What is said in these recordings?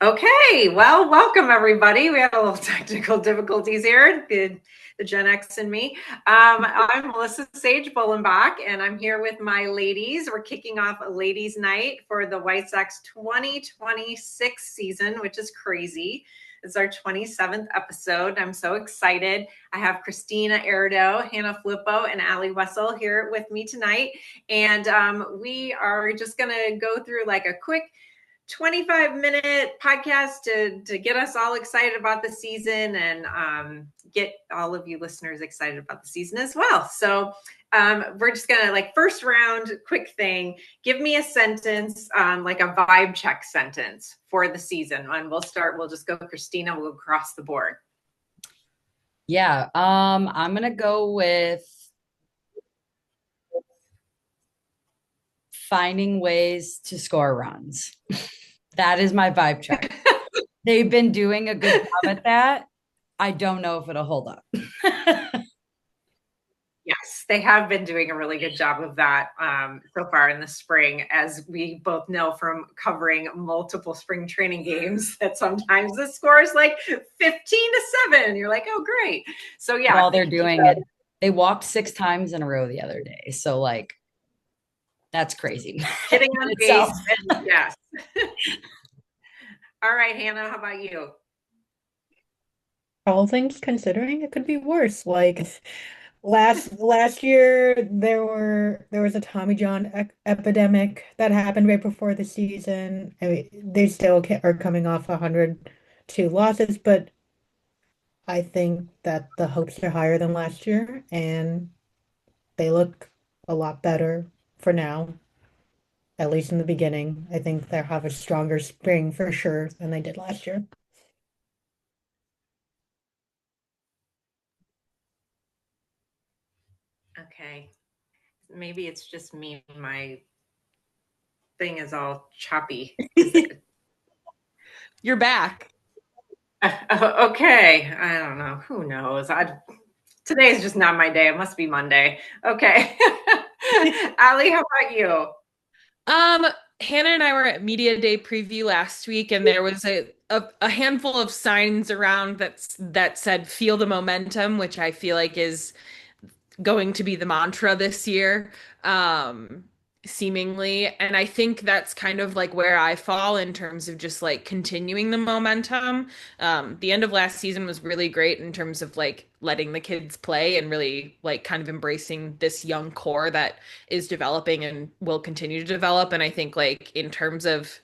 Okay, well, welcome everybody. We had a little technical difficulties here, the Gen X and me. I'm Melissa Sage-Bollenbach, and I'm here with my ladies. We're kicking off a ladies' night for the White Sox 2026 season, which is crazy. It's our 27th episode. I'm so excited. I have Kristina Airdo, Filippo and Allie Wesel here with me tonight. And we are just going to go through like a quick 25-minute podcast to get us all excited about the season and get all of you listeners excited about the season as well. So we're just gonna first round, quick thing. Give me a sentence, like a vibe check sentence for the season. And we'll just go Kristina, we'll go across the board. Yeah, I'm gonna go with finding ways to score runs. That is my vibe check. They've been doing a good job at that. I don't know if it'll hold up. Yes, they have been doing a really good job of that so far in the spring, as we both know from covering multiple spring training games that sometimes the score is like 15-7. You're like, oh, great. So yeah. While they're doing it, they walked 6 times in a row the other day. So that's crazy. Getting on base. Yes. All right, Hannah, how about you? All things considering, it could be worse. Last year, there was a Tommy John epidemic that happened right before the season. I mean, they still are coming off 102 losses, but I think that the hopes are higher than last year, and they look a lot better for now, at least in the beginning. I think they'll have a stronger spring for sure than they did last year. Okay. Maybe it's just me. My thing is all choppy. You're back. Okay. I don't know. Who knows? Today is just not my day. It must be Monday. Okay. Allie, how about you? Hannah and I were at Media Day preview last week, and there was a handful of signs around that said "feel the momentum," which I feel like is going to be the mantra this year, seemingly. And I think that's kind of like where I fall in terms of just like continuing the momentum. The end of last season was really great in terms of like letting the kids play and really like kind of embracing this young core that is developing and will continue to develop. And I think like in terms of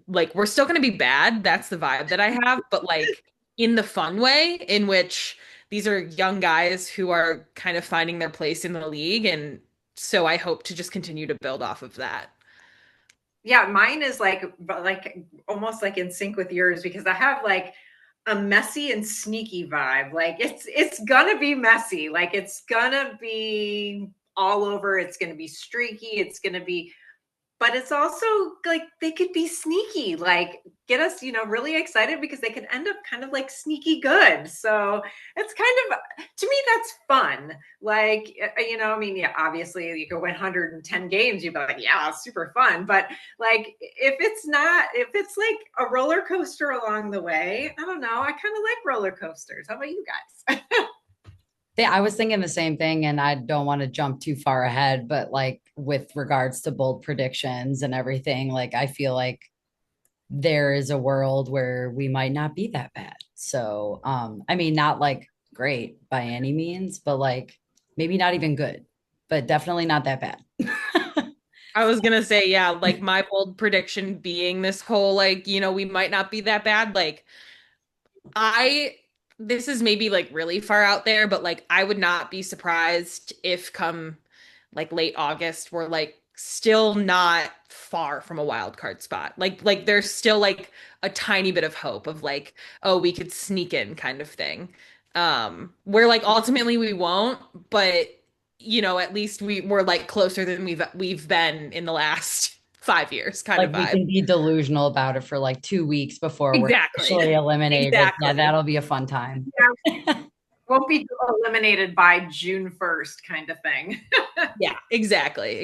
like we're still going to be bad. That's the vibe that I have, but like in the fun way in which these are young guys who are kind of finding their place in the league. And so I hope to just continue to build off of that. Yeah, mine is like almost like in sync with yours, because I have like a messy and sneaky vibe. Like it's gonna be messy. Like it's gonna be all over. It's gonna be streaky. It's gonna be, but it's also like they could be sneaky, like get us, really excited, because they could end up kind of like sneaky good. So it's kind of, to me, that's fun. Like, I mean, yeah, obviously you could win 110 games. You'd be like, yeah, super fun. But like, if it's like a roller coaster along the way, I don't know. I kind of like roller coasters. How about you guys? Yeah, I was thinking the same thing, and I don't want to jump too far ahead, but like with regards to bold predictions and everything, like I feel like there is a world where we might not be that bad. So, I mean, not like great by any means, but like maybe not even good, but definitely not that bad. I was gonna say, yeah, like my bold prediction being this whole like, we might not be that bad. Like this is maybe like really far out there, but like I would not be surprised if come like late August we're like still not far from a wild card spot. Like there's still like a tiny bit of hope of like, oh, we could sneak in kind of thing. Where like ultimately we won't, but at least we're like closer than we've been in the last 5 years kind like of we vibe. can be delusional about it for like 2 weeks before we're officially eliminated. Exactly. Yeah, that'll be a fun time. Yeah. Won't be eliminated by June 1st kind of thing. Yeah, exactly.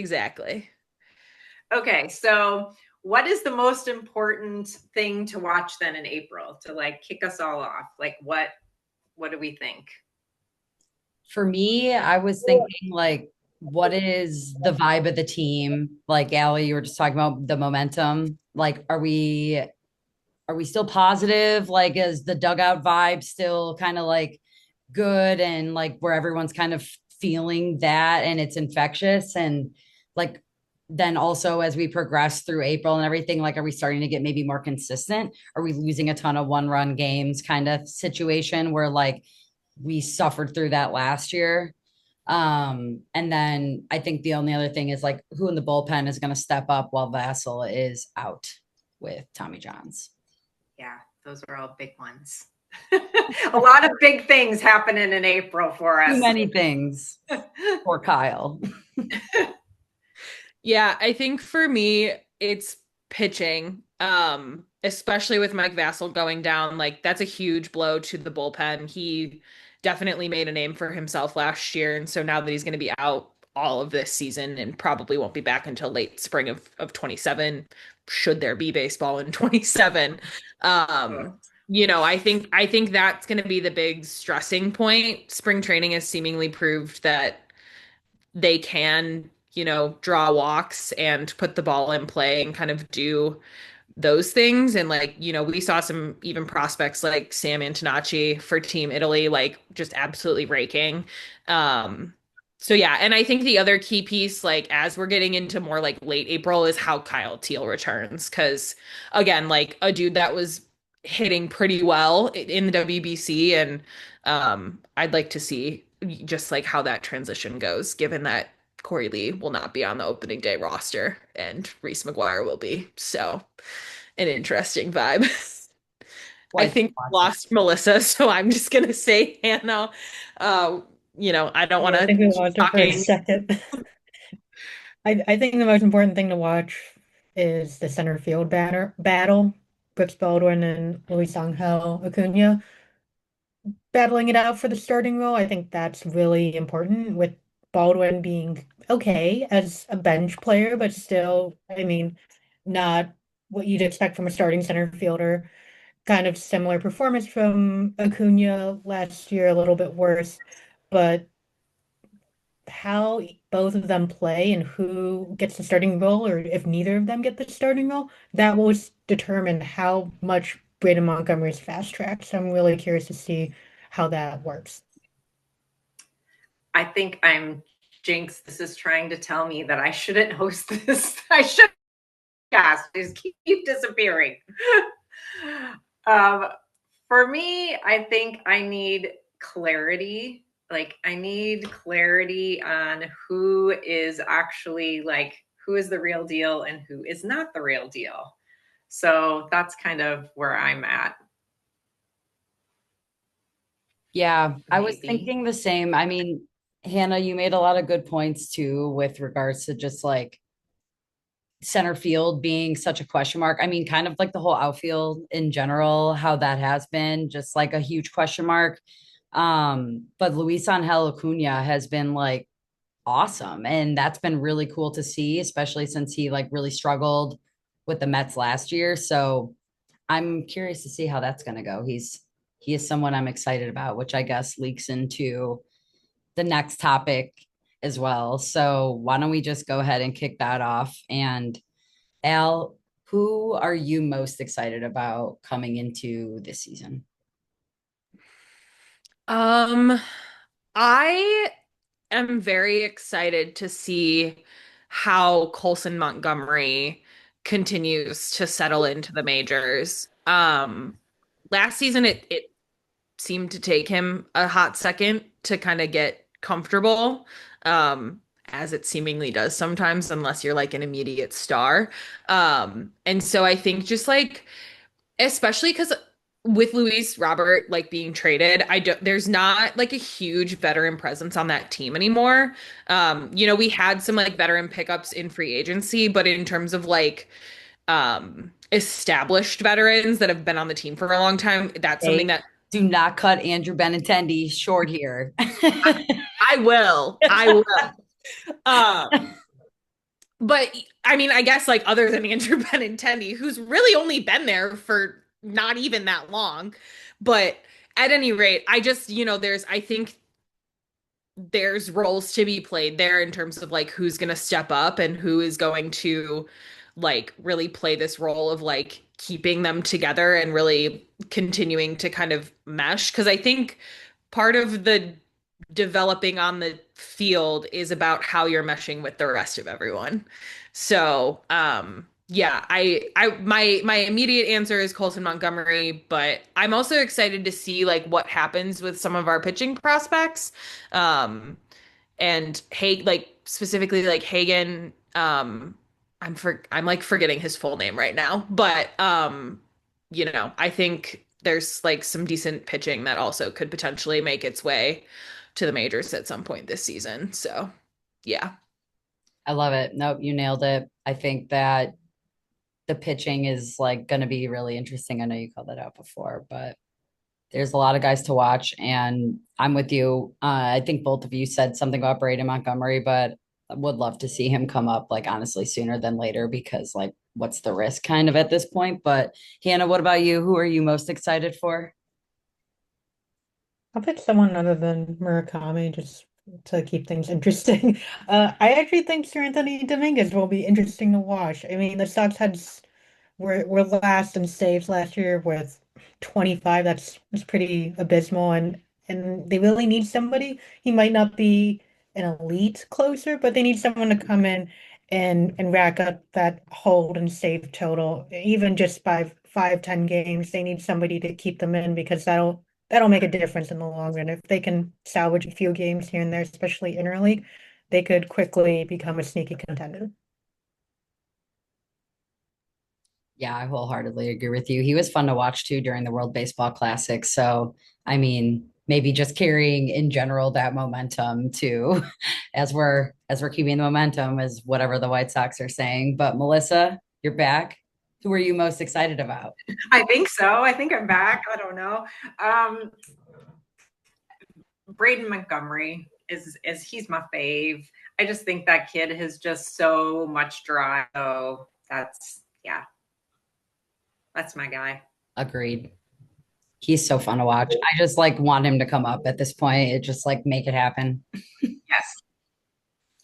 Okay, so what is the most important thing to watch then in April to like kick us all off? Like what do we think? For me, I was thinking like, what is the vibe of the team? Like Allie, you were just talking about the momentum. Like, are we still positive? Like, is the dugout vibe still kind of like good and like where everyone's kind of feeling that and it's infectious? And like, then also as we progress through April and everything, like, are we starting to get maybe more consistent? Are we losing a ton of one-run games kind of situation where like we suffered through that last year? And then I think the only other thing is like who in the bullpen is going to step up while Wesel is out with Tommy John's. Yeah, those are all big ones. A lot of big things happening in April for us. Too many things for Kyle. Yeah, I think for me, it's pitching. Especially with Mike Vassell going down, like that's a huge blow to the bullpen. He definitely made a name for himself last year, and so now that he's going to be out all of this season and probably won't be back until late spring of 27, should there be baseball in 27. I think that's going to be the big stressing point. Spring training has seemingly proved that they can, draw walks and put the ball in play and kind of do those things. And like, we saw some even prospects like Sam Antonacci for Team Italy, like just absolutely raking. So yeah, and I think the other key piece, like as we're getting into more like late April, is how Kyle Teel returns. Cause again, like a dude that was hitting pretty well in the WBC, and I'd like to see just like how that transition goes, given that Corey Lee will not be on the opening day roster and Reese McGuire will be. So an interesting vibe. I Like, think lost Melissa, so I'm just gonna say Hannah. I don't want I to think we lost her for a shocking. second. I think the most important thing to watch is the center field battle. Brooks Baldwin and Luis Angel Acuna battling it out for the starting role. I think that's really important with Baldwin being okay as a bench player, but still, I mean, not what you'd expect from a starting center fielder. Kind of similar performance from Acuna last year, a little bit worse, but how both of them play and who gets the starting role, or if neither of them get the starting role, that will determine how much Braden Montgomery's fast tracked. So I'm really curious to see how that works. I think I'm Jinx. This is trying to tell me that I shouldn't host this. I should cast. Just keep disappearing. For me, I think I need clarity. Like I need clarity on who is actually like who is the real deal and who is not the real deal. So that's kind of where I'm at. Yeah, I was Maybe. thinking the same. I mean, Hannah, you made a lot of good points too with regards to just like center field being such a question mark. I mean, kind of like the whole outfield in general, how that has been just like a huge question mark. But Luis Angel Acuna has been like awesome. And that's been really cool to see, especially since he like really struggled with the Mets last year. So I'm curious to see how that's going to go. He is someone I'm excited about, which I guess leaks into the next topic as well. So why don't we just go ahead and kick that off? And Al, who are you most excited about coming into this season? Um, I am very excited to see how Colson Montgomery continues to settle into the majors. Last season it seemed to take him a hot second to kind of get comfortable, as it seemingly does sometimes, unless you're like an immediate star. And so I think just like, especially because with Luis Robert like being traded, I don't there's not like a huge veteran presence on that team anymore. We had some like veteran pickups in free agency, but in terms of like established veterans that have been on the team for a long time, that's something Hey, that do not cut Andrew Benintendi short here. I will. I will. Um, But I mean, I guess like other than Andrew Benintendi, who's really only been there for not even that long. But at any rate, I just, I think there's roles to be played there in terms of like who's going to step up and who is going to like really play this role of like keeping them together and really continuing to kind of mesh. Because I think part of the developing on the field is about how you're meshing with the rest of everyone. So, yeah, my immediate answer is Colson Montgomery, but I'm also excited to see like what happens with some of our pitching prospects. And like specifically like Hagen, I'm like forgetting his full name right now, but I think there's like some decent pitching that also could potentially make its way to the majors at some point this season. So, yeah. I love it. Nope, you nailed it. I think that the pitching is like going to be really interesting. I know you called that out before, but there's a lot of guys to watch, and I'm with you. I think both of you said something about Braden Montgomery, but I would love to see him come up, like honestly, sooner than later, because like, what's the risk kind of at this point? But Hannah, what about you? Who are you most excited for? I'll pick someone other than Murakami just to keep things interesting. I actually think Sir Anthony Dominguez will be interesting to watch. I mean, the Sox were last in saves last year with 25. That's pretty abysmal, and they really need somebody. He might not be an elite closer, but they need someone to come in and rack up that hold and save total, even just by 5, 10 games. They need somebody to keep them in because that'll make a difference in the long run. If they can salvage a few games here and there, especially interleague, they could quickly become a sneaky contender. Yeah, I wholeheartedly agree with you. He was fun to watch too during the World Baseball Classic. So, I mean, maybe just carrying in general that momentum too, as we're keeping the momentum is whatever the White Sox are saying. But Melissa, you're back. Who are you most excited about? I think so. I think I'm back. I don't know. Braden Montgomery is he's my fave. I just think that kid has just so much drive. So that's my guy. Agreed. He's so fun to watch. I just like want him to come up at this point. It just like make it happen. Yes,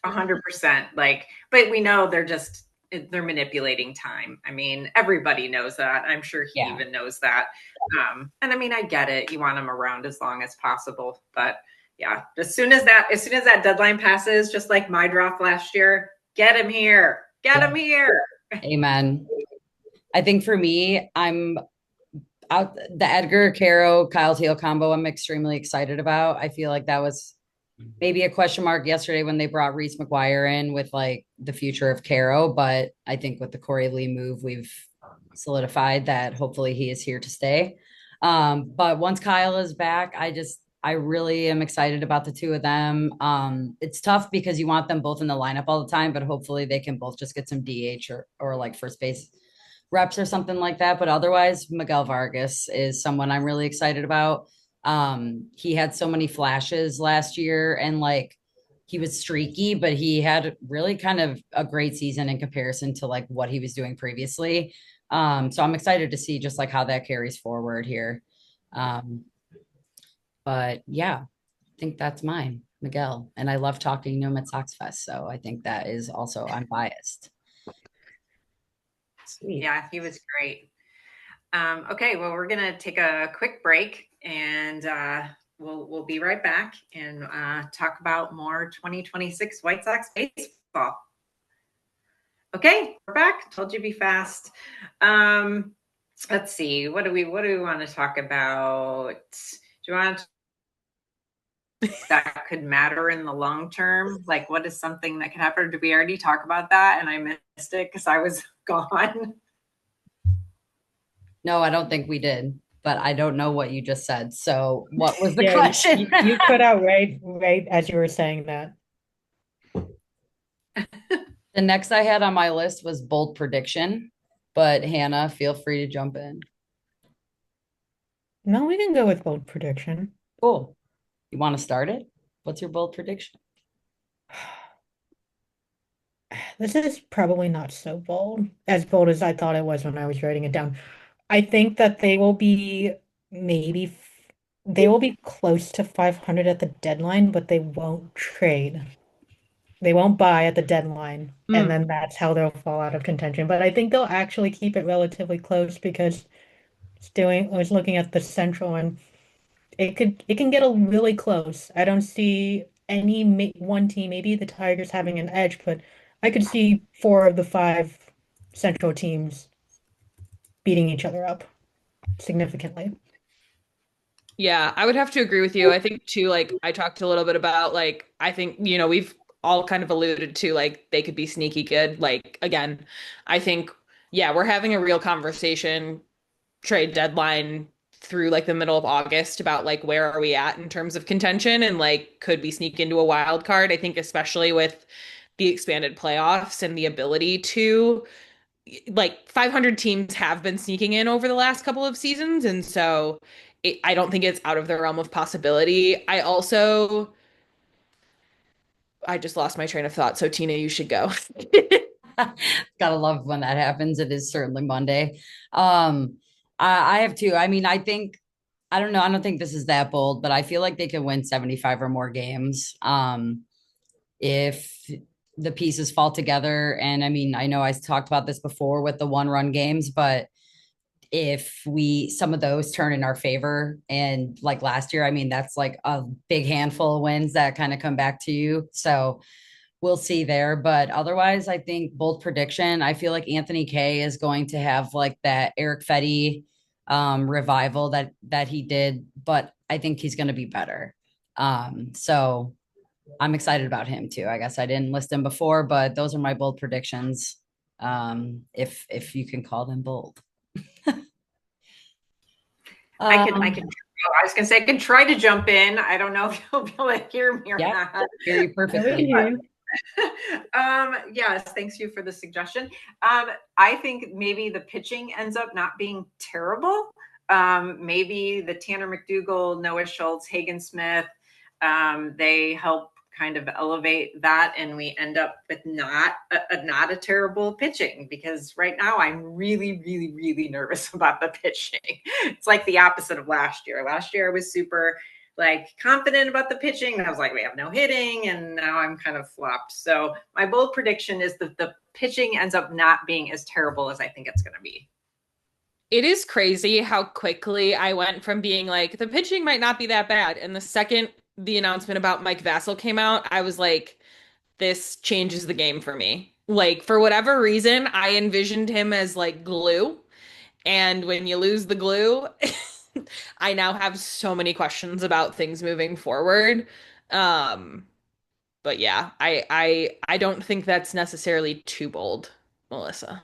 100%. Like, but we know they're manipulating time. I mean, everybody knows that. I'm sure he even knows that. And I mean, I get it. You want him around as long as possible, but yeah, as soon as that deadline passes, just like my draft last year, get him here. Get him here. Amen. I think for me, I'm out the Edgar Caro Kyle Teel combo. I'm extremely excited about. I feel like that was maybe a question mark yesterday when they brought Reese McGuire in with like the future of Caro, but I think with the Corey Lee move, we've solidified that hopefully he is here to stay. But once Kyle is back, I really am excited about the two of them. It's tough because you want them both in the lineup all the time, but hopefully they can both just get some DH or like first base reps or something like that. But otherwise, Miguel Vargas is someone I'm really excited about. He had so many flashes last year and like he was streaky, but he had really kind of a great season in comparison to like what he was doing previously. So I'm excited to see just like how that carries forward here. But yeah, I think that's mine, Miguel. And I love talking to him at Sox Fest. So I think that is also unbiased. Sweet. Yeah, he was great. Okay, well, we're gonna take a quick break and we'll be right back and talk about more 2026 White Sox baseball. Okay, we're back. Told you be fast. Let's see. What do we want to talk about? Do you want that could matter in the long term? Like, what is something that could happen? Did we already talk about that and I missed it because I was gone? No, I don't think we did, but I don't know what you just said. So what was the question? You cut out right as you were saying that. The next I had on my list was bold prediction, but Hannah, feel free to jump in. No, we can go with bold prediction. Cool. You want to start it? What's your bold prediction? this is probably not so bold, as bold as I thought it was when I was writing it down. I think that maybe they will be close to 500 at the deadline, but they won't trade. They won't buy at the deadline, and Mm. then that's how they'll fall out of contention. But I think they'll actually keep it relatively close because I was looking at the Central and it can get a really close. I don't see one team, maybe the Tigers having an edge, but I could see four of the five Central teams beating each other up significantly. Yeah, I would have to agree with you. I think too, like I talked a little bit about like I think, we've all kind of alluded to like they could be sneaky good. Like again, I think yeah, we're having a real conversation trade deadline through like the middle of August about like where are we at in terms of contention and like could we sneak into a wild card? I think especially with the expanded playoffs and the ability to like 500 teams have been sneaking in over the last couple of seasons, and so I don't think it's out of the realm of possibility. I just lost my train of thought. So Tina, you should go. Gotta love when that happens. It is certainly Monday. I have two. I mean, I don't know. I don't think this is that bold, but I feel like they can win 75 or more games. If the pieces fall together. And I mean, I know I talked about this before with the 1-run games, but if some of those turn in our favor, and like last year, I mean, that's like a big handful of wins that kind of come back to you. So we'll see there. But otherwise, I think bold prediction, I feel like Anthony K is going to have like that Eric Fetty revival that he did, but I think he's going to be better. So I'm excited about him too. I guess I didn't list him before, but those are my bold predictions. If you can call them bold. I was going to say, I can try to jump in. I don't know if you'll be able to hear me or yeah, not. hear you perfectly. Yes, thanks you for the suggestion. I think maybe the pitching ends up not being terrible. Maybe the Tanner McDougal, Noah Schultz, Hagen Smith, they help kind of elevate that, and we end up with not a terrible pitching, because right now I'm really, really, really nervous about the pitching. It's like the opposite of last year. Last year I was super like confident about the pitching, and I was like, we have no hitting, and now I'm kind of flopped. So my bold prediction is that the pitching ends up not being as terrible as I think it's going to be. It is crazy how quickly I went from being like the pitching might not be that bad, and the second the announcement about Mike Vassell came out, I was like, this changes the game for me. Like for whatever reason, I envisioned him as like glue. And when you lose the glue, I now have so many questions about things moving forward. Um, but yeah, I don't think that's necessarily too bold, Melissa.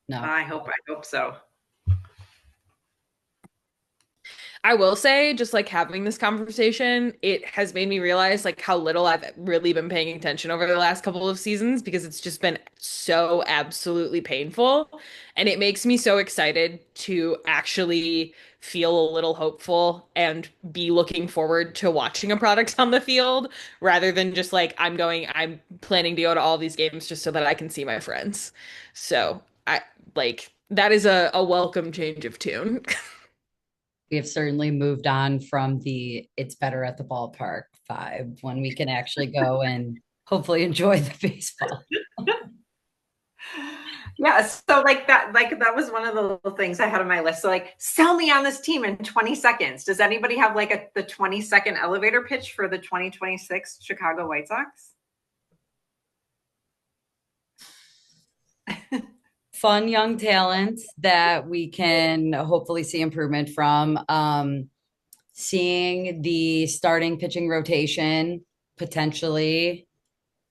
No. I hope so. I will say, just like having this conversation, it has made me realize like how little I've really been paying attention over the last couple of seasons because it's just been so absolutely painful. And it makes me so excited to actually feel a little hopeful and be looking forward to watching a product on the field rather than just like I'm planning to go to all these games just so that I can see my friends. So I like that is a welcome change of tune. We have certainly moved on from the it's better at the ballpark vibe when we can actually go and hopefully enjoy the baseball. Yeah, so like that was one of the little things I had on my list. So like, sell me on this team in 20 seconds. Does anybody have like the 20-second elevator pitch for the 2026 Chicago White Sox? Fun young talent that we can hopefully see improvement from. Seeing the starting pitching rotation potentially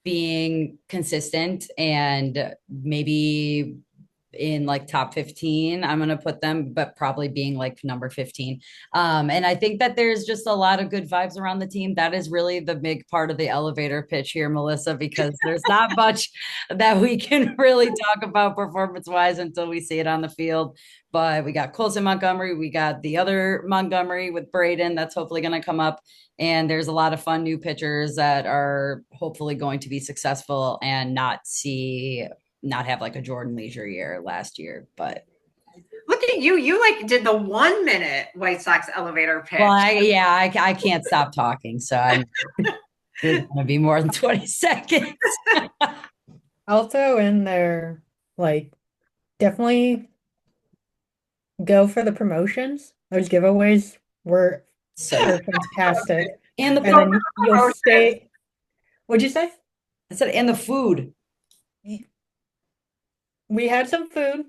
being consistent and maybe in like top 15. I'm gonna put them, but probably being like number 15. And I think that there's just a lot of good vibes around the team. That is really the big part of the elevator pitch here, Melissa, because there's not much that we can really talk about performance wise until we see it on the field. But we got Colson Montgomery, we got the other Montgomery with Braden that's hopefully going to come up. And there's a lot of fun new pitchers that are hopefully going to be successful and not have like a Jordan Leisure year last year. But look at you. You like did the 1 minute White Sox elevator pitch. well, I can't stop talking. So I'm there's gonna be more than 20 seconds. I'll throw in there, like, definitely go for the promotions. Those giveaways were So fantastic. and the And then you'll stay. What'd you say? I said and the food. We had some food.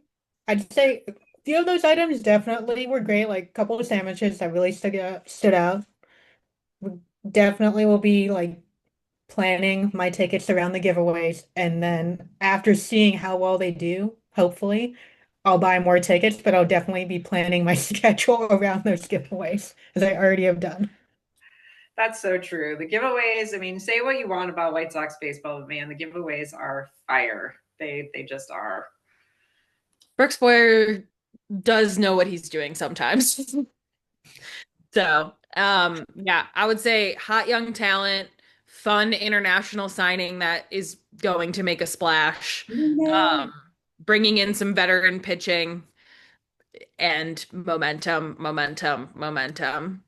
I'd say a few of those items definitely were great, like a couple of sandwiches that really stood out. We definitely will be like planning my tickets around the giveaways, and then after seeing how well they do, hopefully, I'll buy more tickets, but I'll definitely be planning my schedule around those giveaways, as I already have done. That's so true. The giveaways, I mean, say what you want about White Sox baseball, but man, the giveaways are fire. They just are. Brooks Boyer does know what he's doing sometimes. So, yeah, I would say hot young talent, fun international signing that is going to make a splash, bringing in some veteran pitching and momentum, momentum, momentum.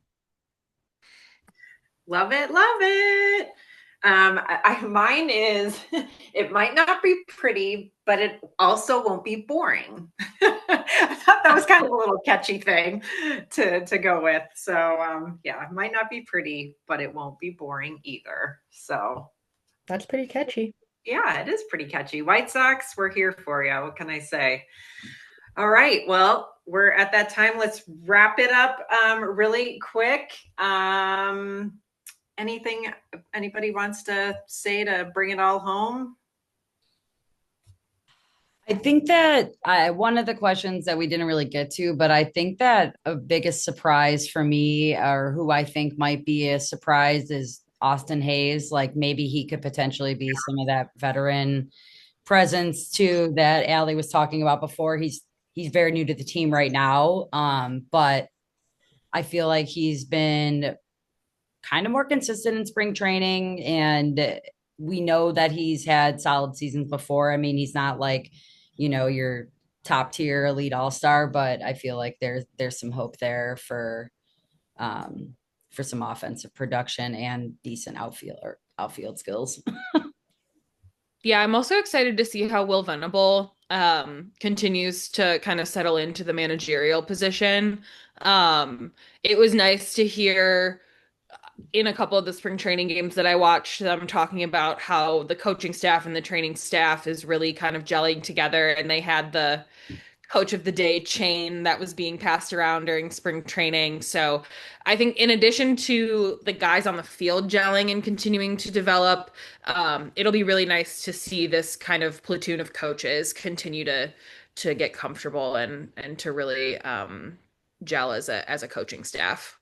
Love it, love it. Mine is, it might not be pretty, but it also won't be boring. I thought that was kind of a little catchy thing to go with. So yeah, it might not be pretty, but it won't be boring either. So That's pretty catchy. yeah, it is pretty catchy. White Sox, we're here for you. What can I say? All right. Well, we're at that time. Let's wrap it up really quick. Anything anybody wants to say to bring it all home? I think that one of the questions that we didn't really get to, but I think that a biggest surprise for me, or who I think might be a surprise, is Austin Hayes. Like maybe he could potentially be some of that veteran presence too that Allie was talking about before. He's very new to the team right now, but I feel like he's been kind of more consistent in spring training, and we know that he's had solid seasons before. I mean, he's not like, your top tier elite all-star, but I feel like there's some hope there for some offensive production and decent outfield skills. Yeah, I'm also excited to see how Will Venable continues to kind of settle into the managerial position. It was nice to hear in a couple of the spring training games that I watched them talking about how the coaching staff and the training staff is really kind of gelling together, and they had the coach of the day chain that was being passed around during spring training. So I think in addition to the guys on the field gelling and continuing to develop, it'll be really nice to see this kind of platoon of coaches continue to get comfortable and to really gel as a coaching staff.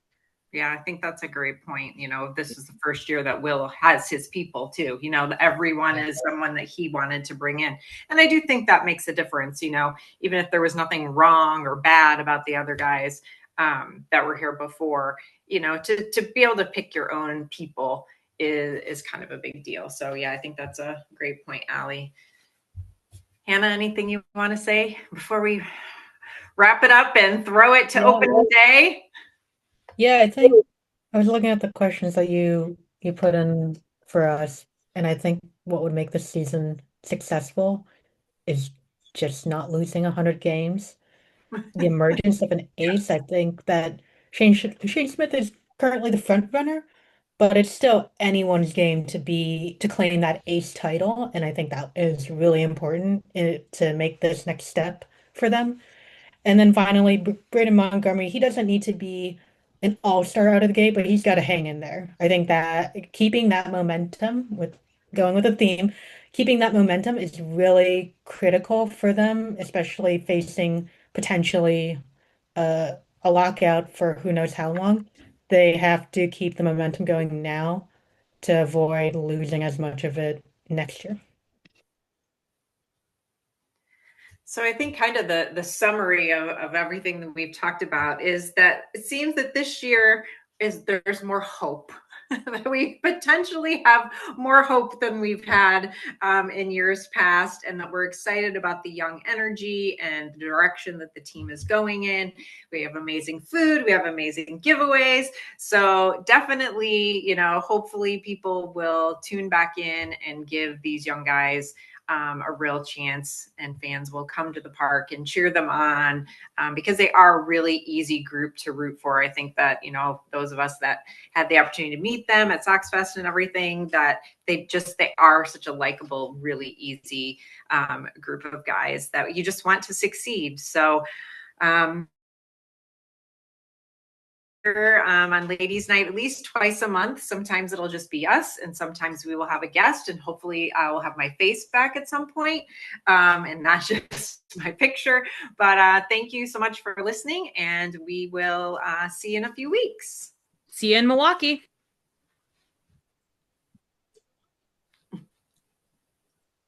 Yeah, I think that's a great point. This is the first year that Will has his people too. Everyone is someone that he wanted to bring in. And I do think that makes a difference, even if there was nothing wrong or bad about the other guys that were here before, to be able to pick your own people is kind of a big deal. So yeah, I think that's a great point, Allie. Hannah, anything you want to say before we wrap it up and throw it to open day? Yeah, I think I was looking at the questions that you put in for us, and I think what would make this season successful is just not losing 100 games. The emergence of an ace, I think that Shane Smith is currently the front runner, but it's still anyone's game to claim that ace title, and I think that is really important to make this next step for them. And then finally, Braden Montgomery, he doesn't need to be an all-star out of the gate, but he's got to hang in there. I think that keeping that momentum with going with the theme, keeping that momentum is really critical for them, especially facing potentially a lockout for who knows how long. They have to keep the momentum going now to avoid losing as much of it next year. So I think kind of the summary of everything that we've talked about is that it seems that this year there's more hope. That we potentially have more hope than we've had in years past, and that we're excited about the young energy and the direction that the team is going in. We have amazing food, we have amazing giveaways. So definitely, hopefully people will tune back in and give these young guys a real chance, and fans will come to the park and cheer them on because they are a really easy group to root for. I think that, those of us that had the opportunity to meet them at Sox Fest and everything, that they are such a likable, really easy group of guys that you just want to succeed. So on ladies night at least twice a month. Sometimes it'll just be us, and sometimes we will have a guest, and hopefully I will have my face back at some point and not just my picture. But thank you so much for listening, and we will see you in a few weeks. See you in Milwaukee.